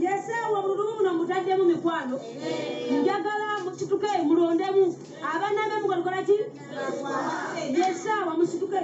Yesawa mululumu mutaddemu mikwano njagala musituke mulondemu abaana be mukola ki Yesawa musituke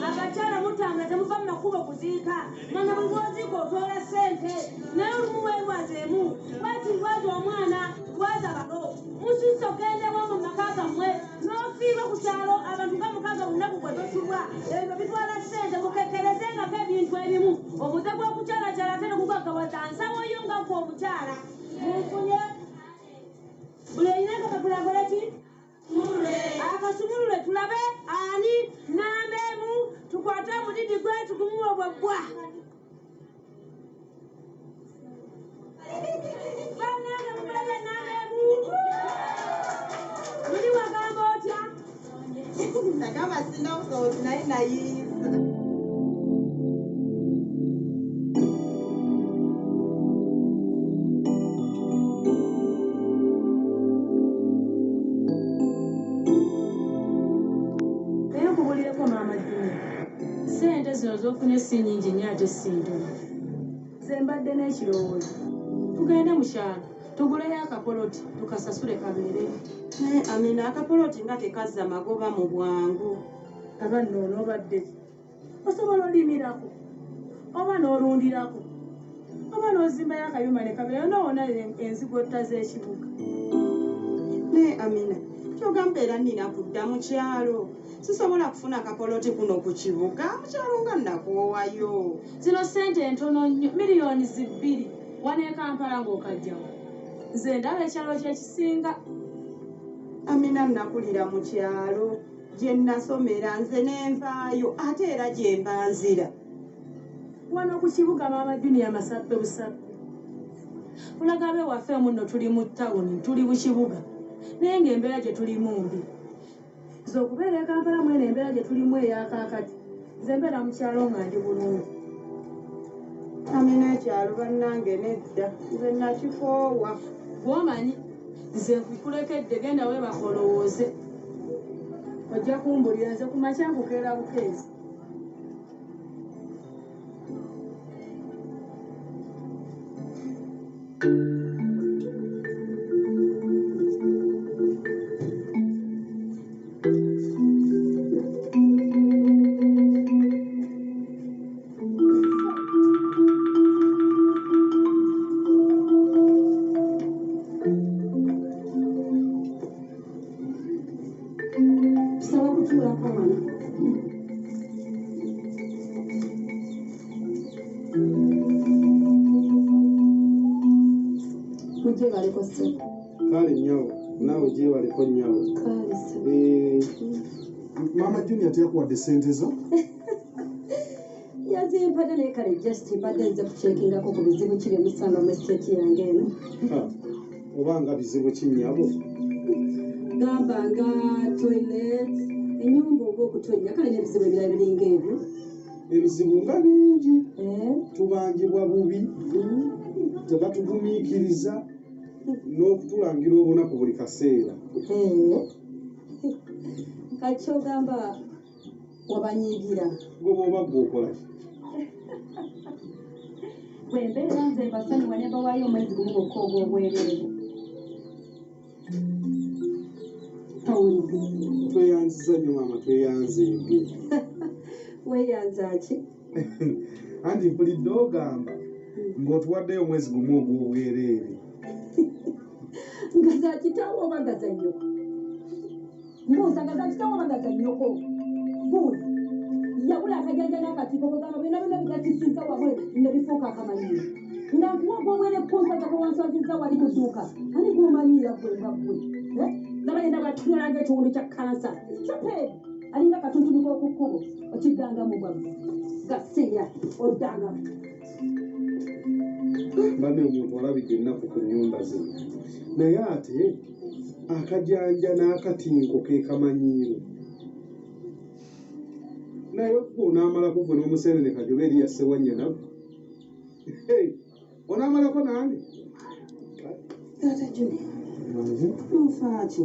abakyala mutanga temuva mu makubo kuziika nana bwe bwozika otoola ssente naye olumu weerwazeemu bwakirwaza omwana lwaza balo musisa ogendewa mu maka gammwe n'ofiirwa ku kyalo abantu gamukaga lunaku gwe tosubwa ebyo bitwala ssente mukekerezengako ebintu ebimu omuze gw'okukyalakyala ate ne gugagawaza nsawoyo nga gwe omukyala munfunye buli eyinanga kakulakola ki akasumulule tulabe ani nambeemu tukwate omudidi gwe tugumuwe bweggwa bannange mukulabe nambeemu muli wagamba otya nagamba sina busobozi naye nayiiza sente zino z'ofunye si nnyingi nnyo ate si ntono ze mbadde n'ekirowoozo tugende mu kyalo tuguleyo akapoloti tukasasule kabeere amina akapoloti nga tekazza magoba mu bwangu abanno onoobadde osobola olimirako oba n'olundirako oba n'ozimbayo akayumba ne kabeere noona enzigotta z'ekibuga naye amina kyogamba era nnina kudda mu kyalo sisobola kufuna akapoloti kuno ku kibuga mukyalo nga nnakoowayo zino ssente entono nnyo miliyoni 2 wano e Kampala ng'okajjawo nze ndaba ekyalo kyekisinga amina nakulira mu kyalo gye nasomera nze n'envaayo ate era gye mbanzira wano ku kibuga maama Junior Masappe busappe olaga be waffe muno tuli mu tawuni tuli mu kibuga naye ng'embeera gye tulimu mbi z'okubeera e Kampala mwene embeera gye tulimu eyakaakati nze mbeera mu kyalo nga ndi bulungi amina ekyalo bannange nedda nze nakikoowa bw'omanyi nze nkukulekedde genda weebaka olowooze ojja kumbulira nze ku makya nkukeera bukeezi Kale nnyawo naawe gyebaleko nnyawo maama Junior teyakuwadde ssente zo yazimpadde naye kale just mbadde nze kuceekingako ku bizibu kiri emusanga mu esiteeti yange eno obanga bizibu kinnyabo gamba nga toilet ennyumba oba okutonnya kale n'ebizibu ebirala biringa ebyo ebizibu nga bingi tubangibwa bubi tebatugumiikiriza n'okutulangira obunaku buli kaseera kakyogamba wabanyiigira goba oba gweokola bwe mbeera nze basonyiwa ne bawaayo omwezi gumu gokka ogw'obwereere tweyanziza nnyo maama tweyanzenge weeyanza ki anti mpulidde ogamba ng'otuwaddeyo omwezi gumu ogw'obwereere nga za kitaawo oba nga za nnyoko mbuuza nga za kitaawo oba nga za nnyoko buuli yabula akajanja n'akatiko kogamba byonna byonna bigatisiza wabwe ne bifuuka akamanyiiro nga nkuwa gw'obwere kumpaza kwe wanswazizza wali mu dduuka ani gw'omanyiira gwe nga ggwe nabayenda batunulanga ekiwundu kya kansa kyopeeri alinga katuntunu k'oku kkubo okiggangamu bwabwe gaseya oddanga banne omuntu alabidde ennaku ku nnyumba ze naye ate akajanja n'akatinko ke kamanyiiro naye onaamalako gwe n'omuseenene Kajoba eri yassewanya nabwe onaamalako nange taata Juni nfaaki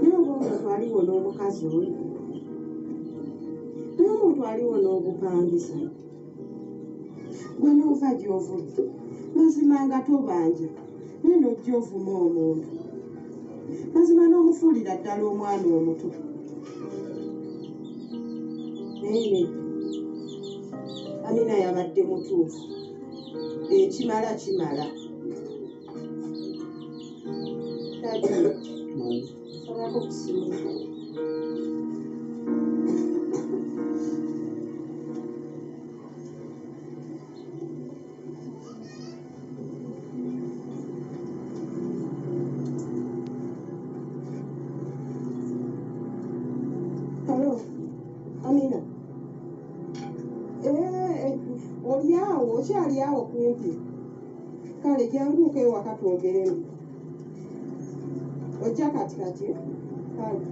naye oba omuntu aliwo n'omukazi oyo naye omuntu aliwo n'obupangisa gwe n'ova gy'ovudde mazima nga tobanja naye n'ojja ovuma omuntu mazima n'omufuulira ddala omwana omuto naye Amina yabadde mutuufu ekimala kimala sabako kusimuka Amina oliawo okyali awo kumpi kale janguuka ewaka twogeremu ojja katikati kale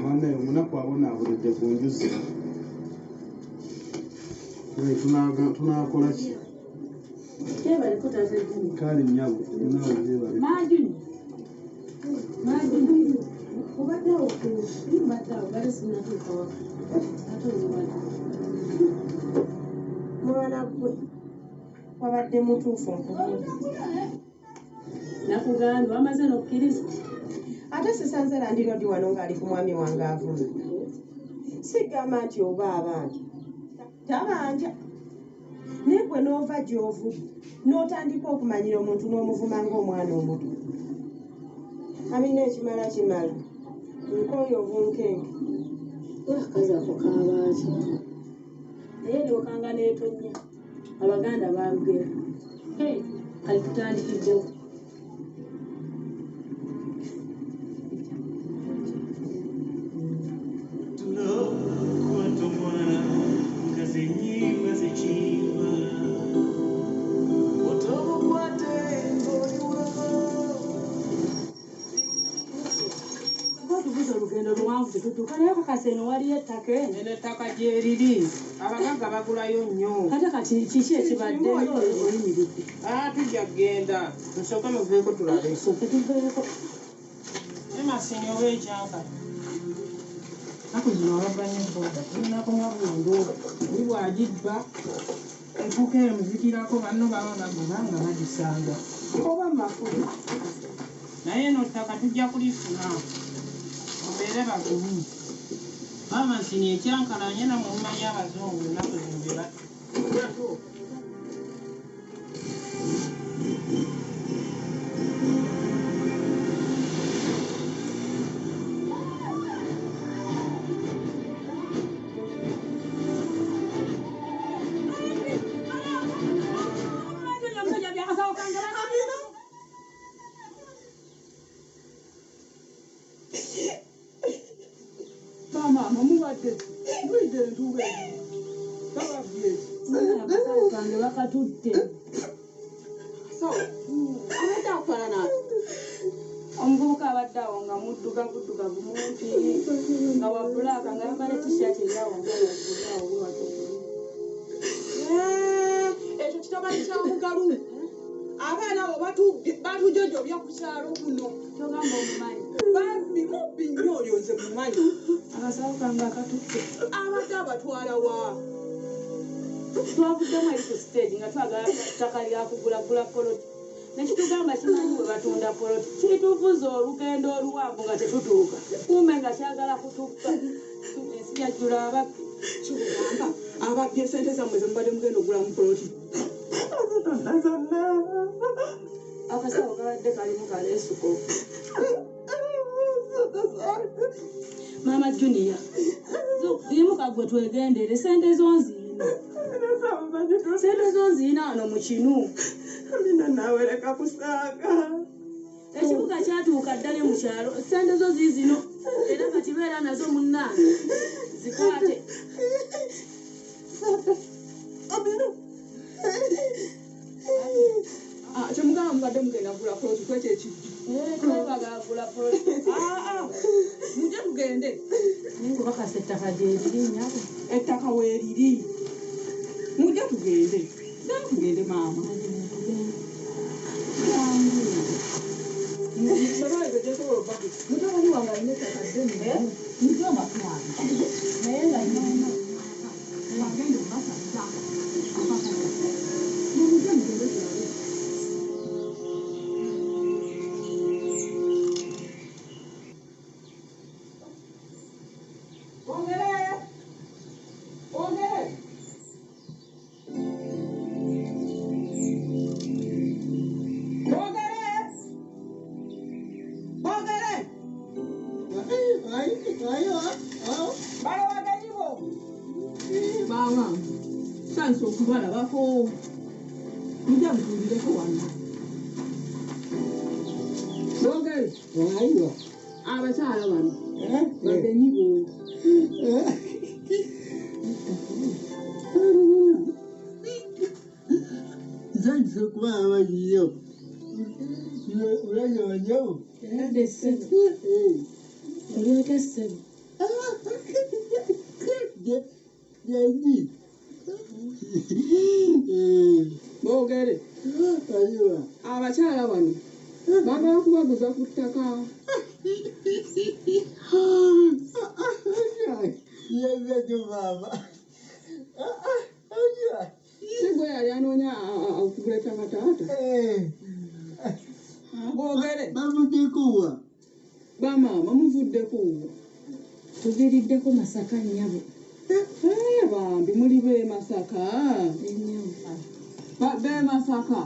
wannaye omunaku abonaabulidde ku njuzi tunaakola ki kale nnyabo tunaabebale mwana gwe wabadde mutuufu nkulungi nakugambye wamaze n'okkiriza ate sisanze landirodi wano ng'ali ku mwami wange avuma sigamba nti oba abangi tabanja naye gwe n'ova gy'ovudde n'otandika okumanyira omuntu n'omuvuma ng'omwana omuto Amina ekimala kimala nkooyo obunkenke akazi ako kabaaki naye lyokanga neetonnya abaganda bambera kali tutandikiddewo olugendo luwanvu tetutuuka naye kakaseno waliyo ettaka eno ettaka gyeriri abagagga bagulayo nnyo ate kati kiki ekibadde oyimiridde tujja kgenda nsooke muveeko tulabe soke tuveeko emasini oba ekyanka naku zino abaganye boda tulina kunywa bundu oli bwagibba efuuka emuzikirako banno baba baguma nga bagisanga oba mafulu naye eno ttaka tujja kulifuna obeere bagumu bamasini ekyankalanye namwe mumanyi abazungu ennaku zino be mama mubadde mwide entuba tababye akasawo kange bakatutte so abadde afaanana omuvubuka abadde awo nga muddugavu mumpi nga wabulaaka nga yambala tishaati eryawo nga waggulaawo watugu ekyo kitabali kya mugalu abaana abo batujojobya ku kyalo kuno togamba omumanyi bambi mubbi nnyo oyo nze mumanyi akasawo kange akatutte abadde abatwala wa twavuddemu eri ku stage nga twagala ttaka lyakugulagula poloti nekitugamba kimanyi bwe batunda poloti kituvuza olugendo oluwanvu nga tetutuuka kumbe nga kyagala kutuppa ensi yajjula ababbi kigamba ababbi esente zammwe zemubadde mugenda ogulamu poloti zonna akasawo kabadde kalimu kaleesuko mama Junior yimuka gwe twegendere sente zonziina sente zonziina wano mu kinu Amina naawe leka kusaaga ekibuga kyatuuka ddala mu kyalo sente zo ziizino era kati beera nazo munnange zikwate kyemugamba mubadde mugenda kugula poloti kwekyo ekijju kwebagagula poloti mujje tugende naye nga bakasa ettaka gyeriri nyabo ettaka weeriri mujje tugende tugende maama mutabani wange alina ettaka ddene mujje amatwala naye nga nyona agende mubasanja mujje mugende tulabe Mama, sanso kubala bako. Mujja mutulireko wano. Bogere, ayiwa. Abakyala bano. Bagenyibo. Zanso kuba abayiyo. Ulanyonyo. Ndesebo. Olyokesebo. Yaji. Bogere. Ayiwa. Abakyala bano. Bagala kubaguza ku ttaka. Yezo mama. Si gwe yali anoonya okugula ettaka taata. Bogere. Bamudekuwa. Bamaama muvuddeko. Tuviriddeko Masaka nnyabo Bambi muli b'e Masaka. ennyabo B'e Masaka.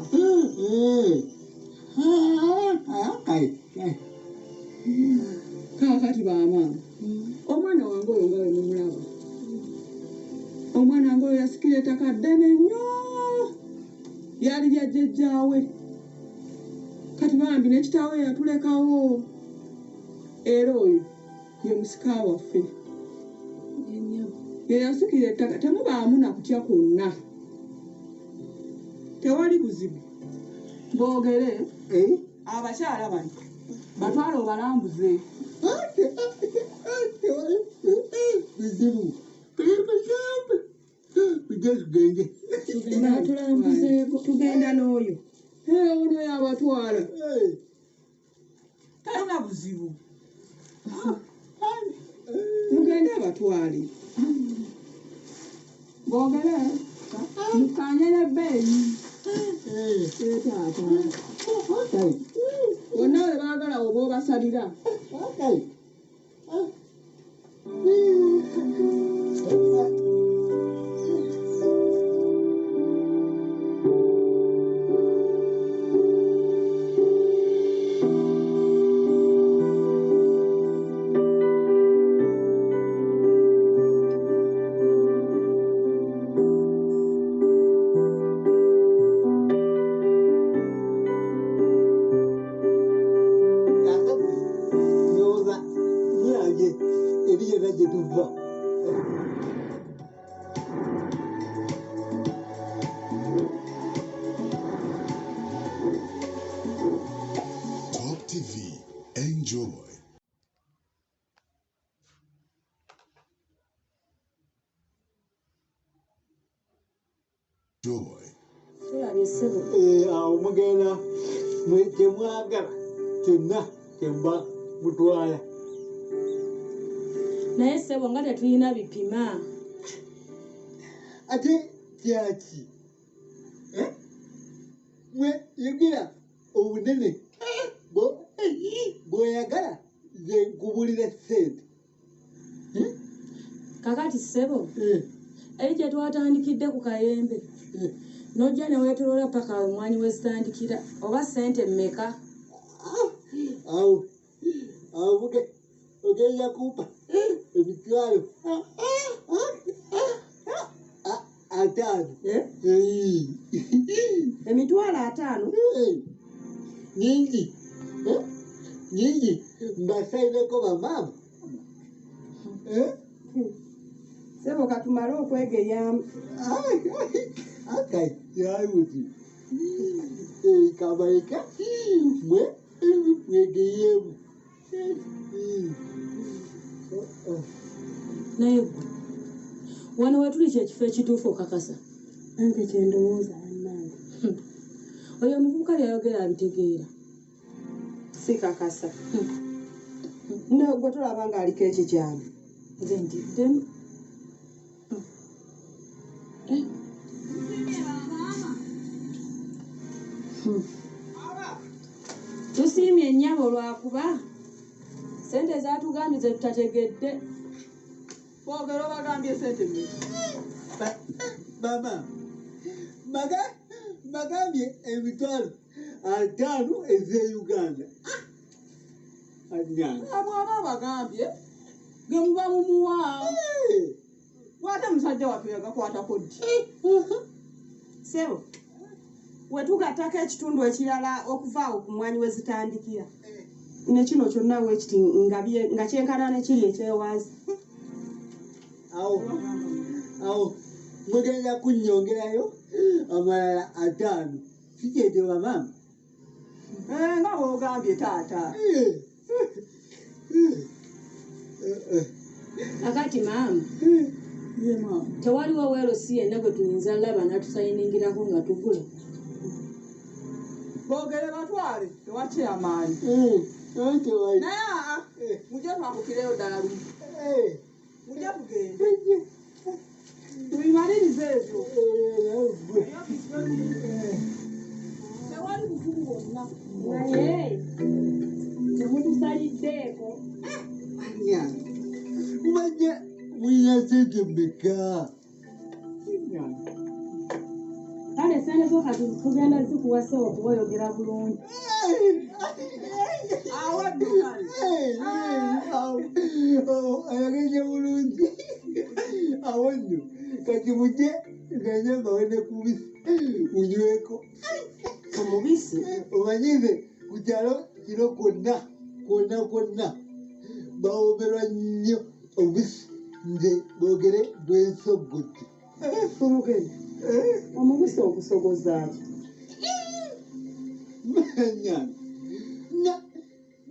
Kaakati bamaama. Omwana wange oyo nga we mumulaba. Omwana wange oyo yasikira ettaka ddene nnyo. Lyali lya jjajjaawe. Kati bambi ne kitaawe yatulekawo. Era oyo ye musika waffe. ennyabo Ye yasikira ettaka temubaamu na kutya kwonna. Tewali buzibu. Boogere abakyala bano batwala obalambuze. Bizibu. Tugende. batulambuzeeko Tugenda n'oyo. Ono yabatwala. Talina buzibu. Mugende abatwale. Boogere mukanye n'ebbeeyi. Taata. Bonna we baagala oba obasalira. Nyoza. Nyange. Eriye naje tuva. Top TV. Enjoy. Joy. tulabye ssebo Awo mugenda kyemwagala kyonna kyemba mutwala. naye ssebo nga tetulina bipima Ate kyaki? Mwe yogera obunene bw'oyagala nze nkubulira ssente. kakati ssebo eri gye twatandikidde ku kayembe n'ojja ne weetolola paka omwanyi we zitandikira oba ssente mmeka Awo ogenda kumpa emitwalo 5. Emitwalo 5. Nyingi mbasaireko bamaama Sebo katumale okwegeyamu. Akai, yawuti. Kabaika, mwegeyemu. Naye gwe wano wetuli kyekifo ekituufu okakasa. Ange kyendowooza annange. Oyo omuvubuka yayogera abitegeera. Si kakasa. Gwe tolaba ng'aliko ekikyama. Nze ntiddemu. Tusiimye ennyabo lwakuba sente zaatugambye ze tutategedde. Boogera obagambye sente mmeka? Mama, bagambye emitwalo 5 ez'e Uganda. Bw'aba abagambye ge muba mumuwa. Wate musajja waffe yagakwatako ddi? Sebo, wetugattako ekitundu ekirala okuva awo ku mwanyi we zitandikira. Ne kino kyonna weekiti nga kyenkanaana kiri ekyewansi. Awo mugenda kunnyongerayo amalala 5. Kikyetebwa mama? Nga bw'ogambye taata. Akati maama, tewaliwo weerosi yenna gwe tuyinza laba n'atusayiningirako nga tugula. Boogere batwale tewakye amaanyi. Naye mujje twakukireyo ddala lumu. Mujje tugende. Tubimalirize ebyo. Tewali buzibu bwonna. Naye temutusaliddeeko. Mumanye muyina sente mmeka? Kale sente zo kati tugenda zikuwasa okuweyogera bulungi. Awadde kale. Ayagenye bulungi. Awo nno kati mujje nganye mbawene ku mubisi munyweko. Omubisi? Omanyize ku kyalo kino kwonna bawomerwa nnyo omubisi nze boogere bwensoggodde. Omubisi ogusogozaaki?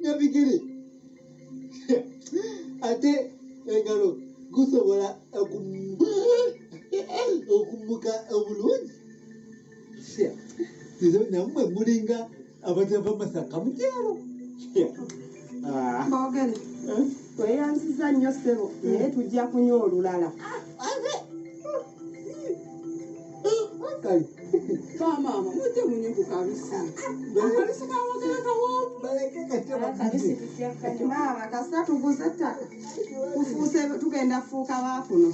Nyabigere ate engalo gusobola okumuka obulungi. Izo nammwe mulinga abatava Masaka mu kyalo. Boogere, weeyanziza nnyo ssebo naye tujja kunywa olulala. Kale Maama, mujje munywe ku kabisi. Akabisi kawogera kawoomu. baleke Kabisi kati tutya kati. Maama, kasita tuguze ettaka tufuuse tugenda fuuka baafuno.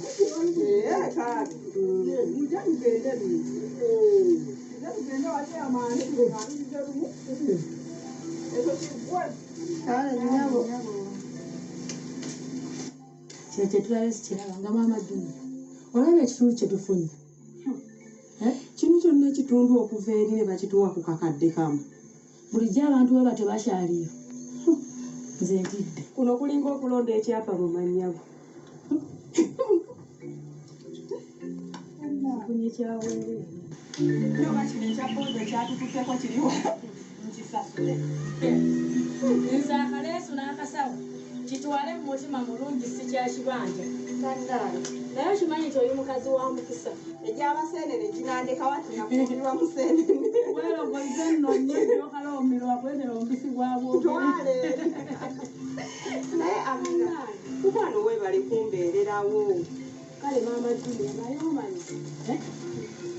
Kale. Mujje mugende lumu. Mujje tugende wali amaanyi tugende lumu. Ekyo kigwe. Kale nnyabo. Kino kye tulabe sikiraba nga maama Juma. Olabye ekitundu kye tufunye. Kino kyonna ekitundu okuva eri ne bakituwa ku kakadde kamu. Bulijjo abantu bwe batyo bakyaliyo. Nze ntidde. Kuno kulinga okulonda ekyapa mu mannyabo. Nfunye kyawere. Nyoba kino ekyabondo ekyatututteko kiriwo. Nkisasule. Nze akaleesu n'akasawo kitwale mu mutima mulungi si kya kibanja. Naye okimanyi nti oli mukazi wa mukisa. Egy'abaseenene ginandeka wati nafuulirwa museenene. Weerogoze nno nnyo gy'okaloomerwa kwegera omubisi gwa Twale. Naye Amina, mukwano weebale kumbeererawo. kale maama Julia naye omanyi.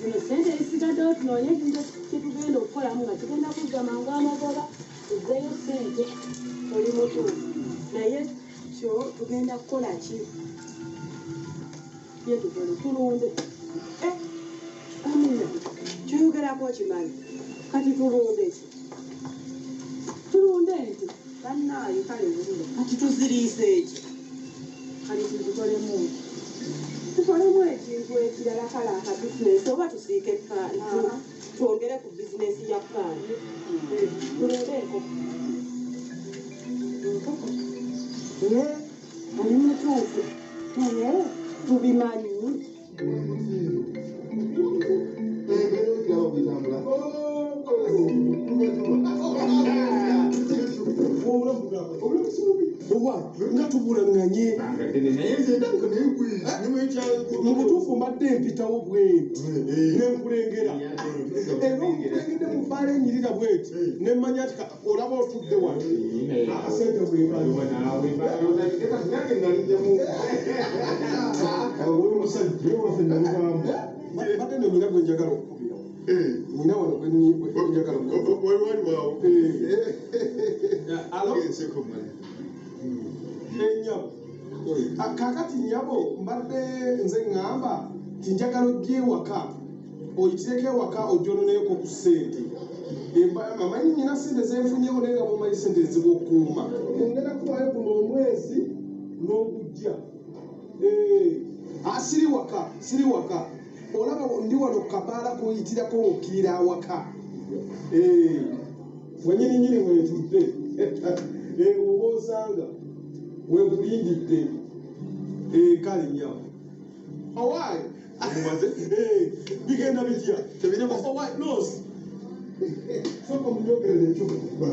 Bino sente ezisigaddewo tunoonye ekintu kyetugenda okukolamu nga tugenda kuzza mangu amagoba tuzzeyo sente oli mutuufu. Naye kyo tugenda kukola ki? Ye tugole tulunde. Amina, kyoyogerako kimanyi. Kati tulunde ki? Tulunde ente. Bannaayo kale bulule. Kati tuziriise eki. Kale tuzikolemu ente. Tukolemu ekintu ekirala kale aka bizinesi oba tusiike twongere ku bizinesi ya kkandi. Tulunde enkoko. Enkoko? oli mutuufu naye tubimanyi oba nga tubulanganye mu butuufu mbadde mpitawo bwenti nenkulengera era okulengedde mu bbaala enyirira bweti nemmanya ti olaba otudde wano akasente bwebadde nenyina gwe njagala okukubira nyina wano gwenjagala enyabo kakati nyabo mbadde nze ŋŋamba tinjagala ojja ewaka oyitireko ewaka ojjononeyoko ku ssente amanyi nyina sente zenfunyewo naye nga bomanyi sente eziba okuuma ongenda kuwayo guno omwezi n'ogujja siri waka olaba ndi wano kukabaala koyitirako okkirira awaka wenyininyini wetudde oba osanga wekulindidde kale nyawo owaayi bigenda bitya nos soko munyogerere ekyuma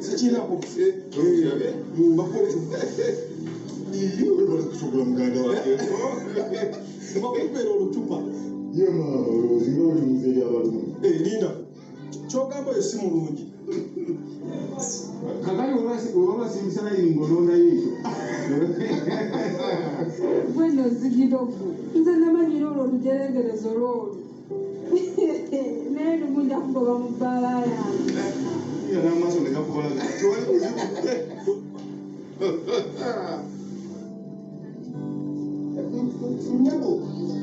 sikinako bakubeera olucupa linda kyogamba oyo si mulungi kakali obasimbisana ingonondayo ekyo gweno zigidogo nze namanyira olwo olujerengerezo lwolwo naye lumu nja kugoba mu bbaala yange n'amaaso negakubalaga tewali buzibu nyabo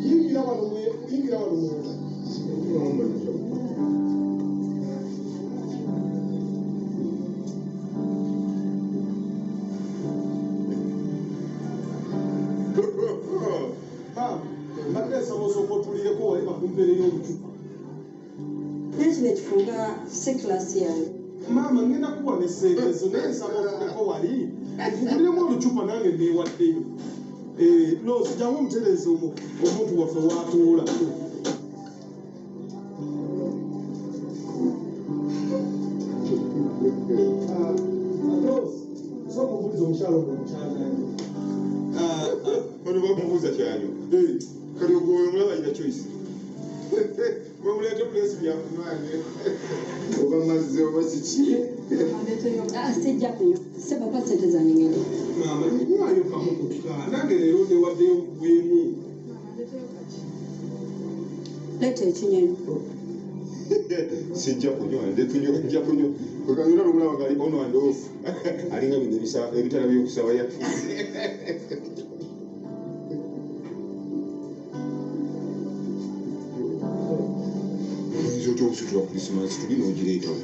yingira wano munda mbadde nsaba osooka otulireko wali bakumpeereyo olucupa nekino ekifunga si kilasi yange maama ngenda kuwa nesente ezo naye nsaba otuleko wali nkuguliremu olucupa nange neewaddeyo losi jangu omutereze omuntu waffe watuula sokubuliza omukyalo omukyaganye bano bamubuuza kyanyo kali ogwoyo omulaba alina choice wemuleete pulesi byakunwange oba mazzi oba kiki sijja kunywa sebaka sente zange ngende maama nywayo kamukutuka nange leero newaddeyo bwemu leeta ekinyonyi sijja kunywa nja kunywa wekanyona nomulaba ngaali ono and off alinga bino ebitala byokusaba yatu oyinza otya okusitula krisimasi tuli n'ogireetawo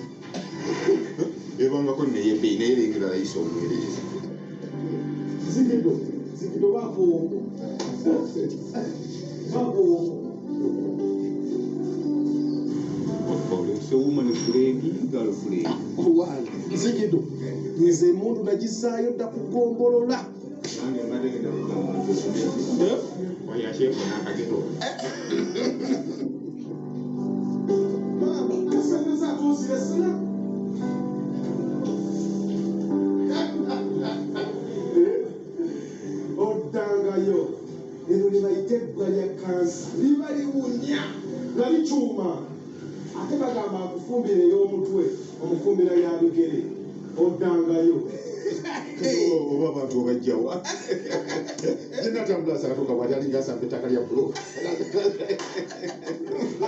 ebangako neyebbeyi naye lengera layisa omwereezi zigido bakooko So woman is lady, girlfriend. zigido nze emundu nagizaayo dda kugombolola kaseneza atuuziresina oddangayo eno libayita ebbwa lya kansa liba liwunya nga likyuma ate bagamba akufumbira ey'omutwe omufumbira ya bigere oddangayo oba abantu obajjawa yenatambula sakatoka bwati alinga asamba ettaka lya bulo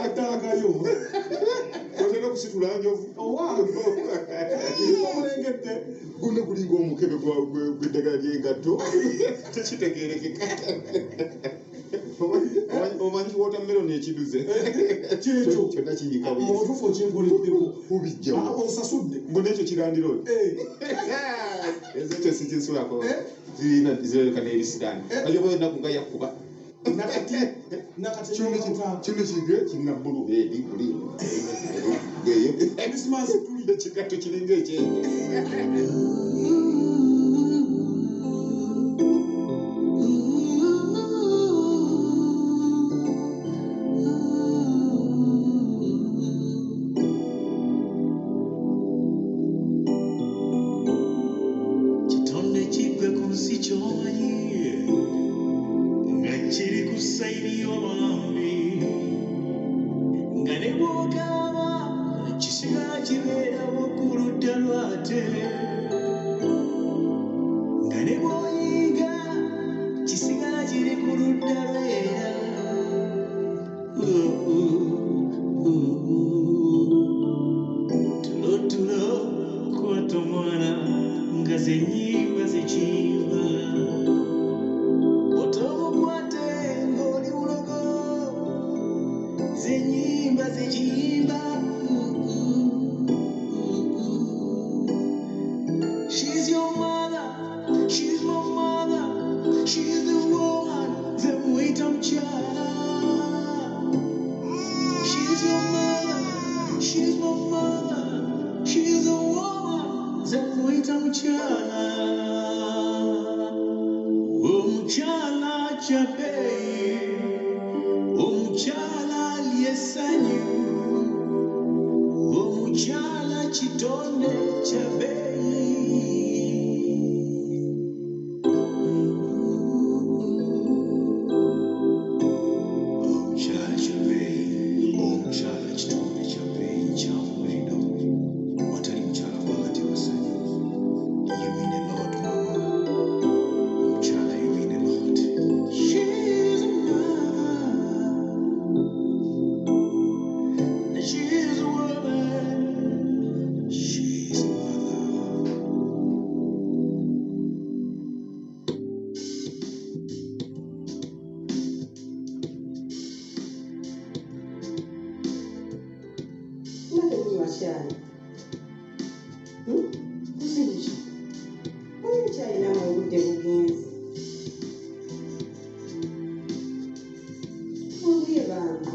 atagayo otera okusitula njovu omulengedde gonna gulinga omukebe gw'eddagala ly'engatto tekitegerekeka omanyi watermelon ekiduze kikyo kyonna kiyika mubutuufu okinkuliddeko obijjawo osasudde mbona ekyo kirandiro Ezo sikisulako. Zirina zireka n'ebisidani. Aliyo ennaku nga yakuba. Nakati Kino kige kirina bbulu edi buli. Christmas Ekigatto kiringa ekyenge. Kitonde kiggwe ku nsi ky'omanyi nga kiri ku sayiri y'obwami nga ne bw'okaaba kisigala kibeerawo ku ludda lwate nga ne bw'oyiga kisigala kiri ku ludda lwera tulo kwata omwana nga zennyimba zikimba otomukwate ng'oli mulogo zennyimba zikimba she's your mother, she's my mother, she's the woman that wait on child. She's your mother, she's my mother, she's the woman that wait on child. Omukyala kyabeeyi, omukyala lyesanyu, omukyala kitonde kyabeeyi. Omukyala kyabeeyi, omukyala kitonde kyabeeyi kyamulino. Watali mukyala wakati wasanyu. You mean a lot, mama. Omukyala, you mean a lot. She's a mother. She's a woman. She's a mother. Nate ni wakyali. Kusibiki. Oyo kyalina mu budde bugenzi. Obuye bantu.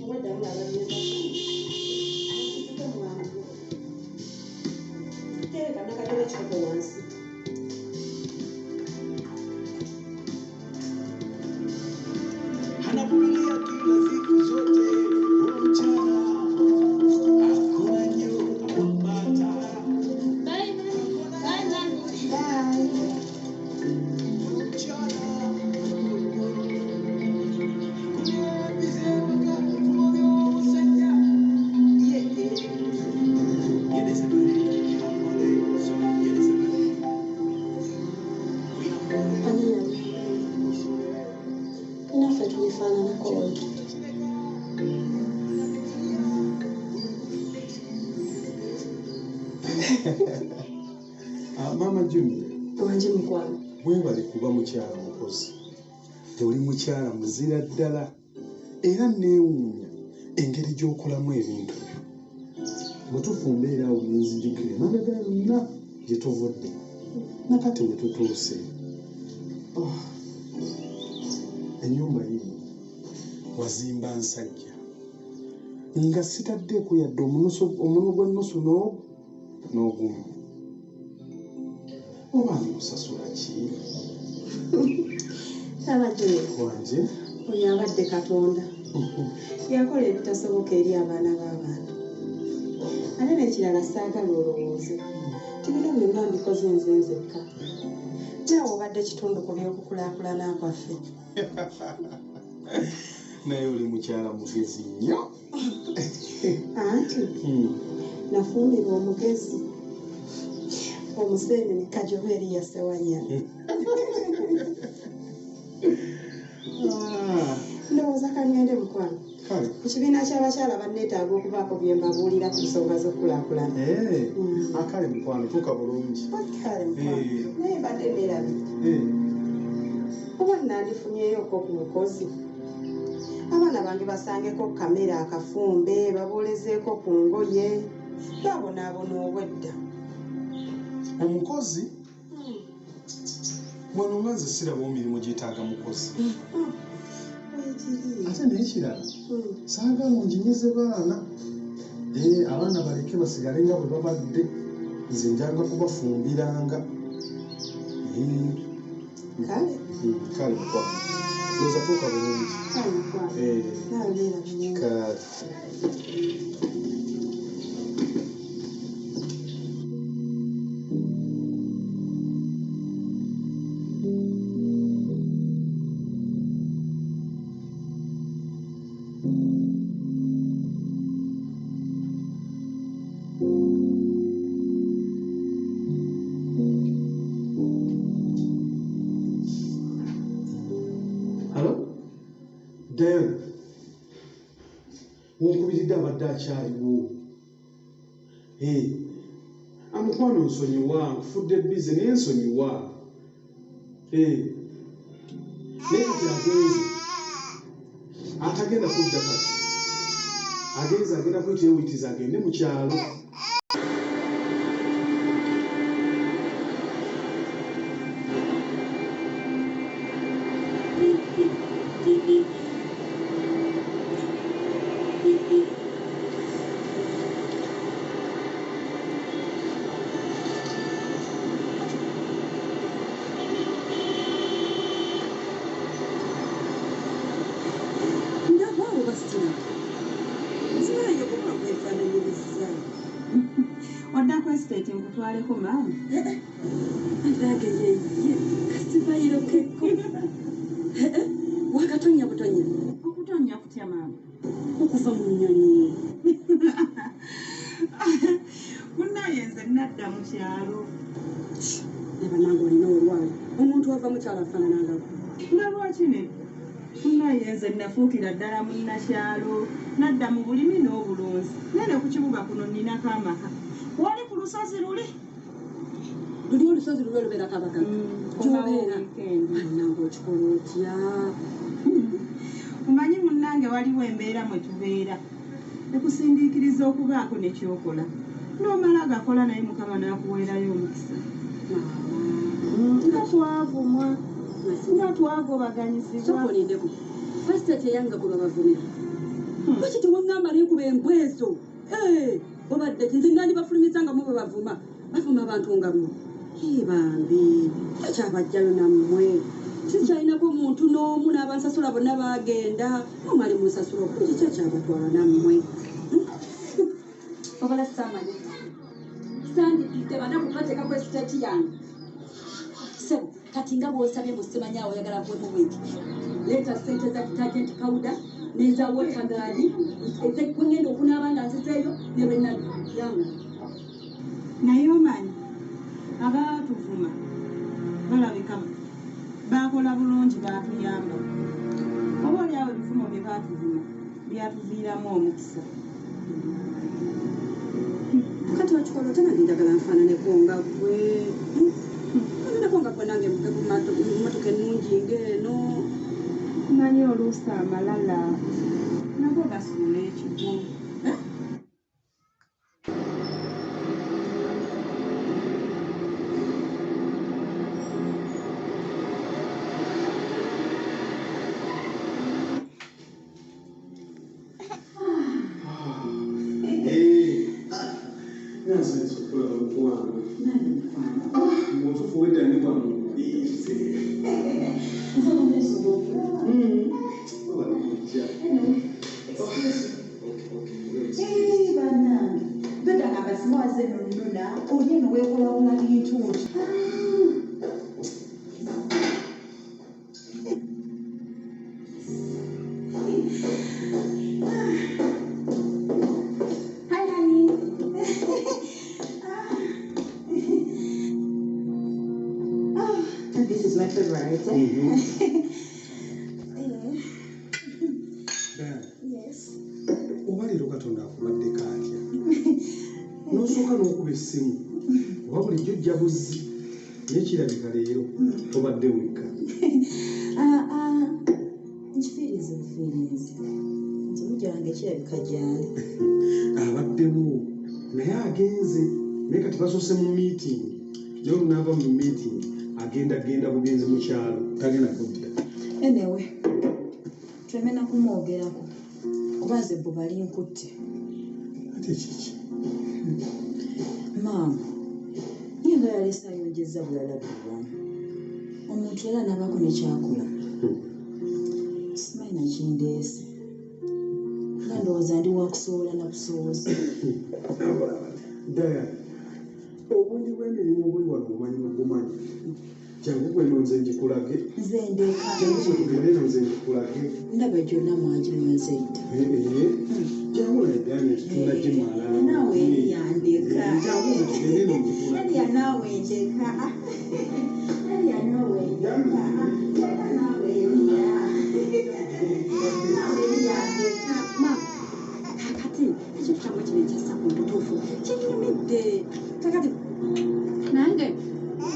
Obadde mulabageza. Ekituka mwangu. Tereka nakatebe kikopo wansi. Anavumilia kila siku zote, mchana hakuna nyota. Bye, Naffe tulifaananako olwo. Mama Junior, Wanje mukwano. webale kuba mukyala mukozi. Oli mukyala muzira ddala era neewuunya engeri gy'okolamu ebintu byo. Bwe tufumbeera awo nenzijukira emabega yonna gye tuvudde nakati we tutuuse. Ennyumba yino wazimba nsajja nga sitaddeeko yadde omunwe gw'ennusu n'ogumu. Oba nkusasula ki? Abadde Wanje oyo abadde Katonda yakola ebitasoboka eri abaana b'abantu. Ate n'ekirala saagala olowooze tibino byonna mbikoze nze nzekka. Naawe obadde kitundu ku by'okukulaakulana kwaffe. naye oli mukyala mugezi nnyo. Anti nafumbirwa omugezi omuseenene Kajoba eri yasewanya. Ndowooza kangende mukwano Kale ku kibiina ky'abakyala banneetaaga okubaako bye mbabuulira ku nsonga z'okukulaakulana. akale mukwano tuuka bulungi. Kale mukwano naye mbadde neerabye oba nandifunyeeyoko ku mukozi. Abaana bange basangeko kamera akafumbe baboolezeeko ku ngoye babonaabona obwedda. omukozi wano nga nze siraba emirimu gyetaaga mukozi ate n'ekirala saagala onjinyize baana abaana baleke basigale nga bwe babadde nze njanga kubafumbiranga kale mukwano oza tuuka bulungi kale Diana, wonkubiridde abadde akyaliwo. Amukwano nsonyiwa, nkufudde bize naye nsonyiwa. Naye kati agenze. Atagenda kudda kati. Agenze agenda kuyita ewitiza agende mu kyalo. Nkutwaleko maama antirage yeye kasibayirokeko wakatonya butonya okutonya kutya maama okuva mu nnyonyi munaye nze nadda mu kyalo nabanange olina olwala omuntu ava mu kyalo afaananangako nga lwakine munaye nze nafuukira ddala munnakyalo nadda mu bulimi n'obulunzi nene ku kibuga kuno nninako amaka wali ku lusozi luli olusozi luli olubeera kabaka gyobeera nange okikola otya omanyi munnange waliwo embeera mwe tubeera ekusindiikiriza okubaako nekyokola n'omala agakola naye mukama n'akuweerayo omukisa nga twavumwa nga twagobaganyizibwa sokolindeko fasitati eyange gwe babavumira lwaki tewaŋŋamba nenkuba enkwezo obadde kinzingandi bafulumisa nga mu bwe bavuma abantu nga mwe bambi ekyabajjayo nammwe sikyalinako omuntu n'omu n'abansasula bonna bagenda omwali munsasula okuliki kyekyabatwala nammwe okola sisamanyi kisandikidde banaku bateeka ku esiteti yange sebo kati nga bw'osabye mu simanyi awo oyagala kwemu bweki leeta sente za detergent powder n'eza wotagaani ezekwengenda okunaaba nga nzizeeyo ne bwennabi yange naye omanyi abaatuvuma balabika bakola bulungi baatuyamba oba oli awo ebivumo bye baatuvuma byatuviiramu omukisa kati wakikola otya nange njagala nfaananeko nga gwe nfaananeko nga gwe nange mmotoka ennungi ng'eno manyi oluusi amalala nago gasuula ekigo This is my favorite. Yes. Obaliro Katonda akubaddeko atya n'osooka n'okuba essimu oba bulijjo ojja buzzi naye kirabika leero tobadde wekka nkifiiriza bufiirizi nti mujjange kirabika gyali abaddewo naye agenze naye kati basoose mu meeting naye olunaava mu meeting agenda bugenzi mu kyalo tagenda kudda. Anyway, twemena kumwogerako kuba nze bwe bali nkutte. Ate kiki? Maama, ye nga yalesa ayonjezza bulalabirwamu. Omuntu era nabako nekyakola. Simanyi nakindeese. Nga ndowooza ndi wakusobola na busobozi. Daya, obungi bw'emirimu obuli wano omanyi ogumanyi. Jangu gweno nze ngikulage. Nze ndeeka. Jangu gwe tugende eno nze ngikulage. Ndaba gyonna mwagimaze dda. Jangu naegane tunagimala. Naawe yandeka. Jangu gwe tugende eno ngikulage. Nadia naawe ndeka. Nadia naawe ndeka. Naawe yandeka. Ma, kakati ekyo kyangwa kino ekyassa ku butuufu kinyumidde. Kakati nange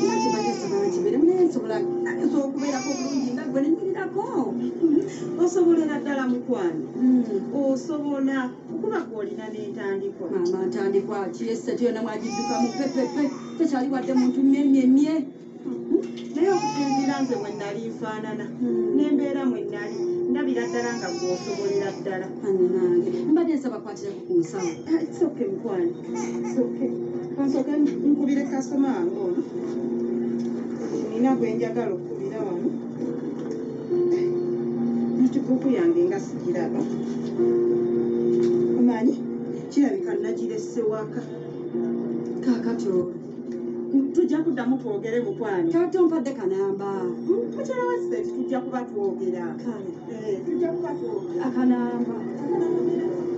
nakibagezabakibere munayensobola okubeerako obulungi nga gwe nenyirirako. Osobolera ddala mukwano. Osobola okuba gw'olina n'entandikwa. Maama ntandikwa ki esatu yonna mwagiddukamu pepepe tekyali wadde muntu myemyemye. Naye okusinziira nze mwe nnali nfaanana n'embeera mwe nnali ndabira ddala nga gw'osobolera ddala. Nange mbadde nsaba kwatirako ku nsawo. Kisoke mukwano, kisoke. Kansooke nkubire kasitoma wange ono. Nina gwe njagala okukubira wano. Notibbuuku yange nga sigiraba. Omanyi, kirabika nagiresse waka. Kaakati olwo Tujja kuddamu twogere mukwano. kati ompadde kanamba. Mukyala wa Siteeti tujja kuba twogera. Kale Tujja kuba twogera. akanamba. Akanamba.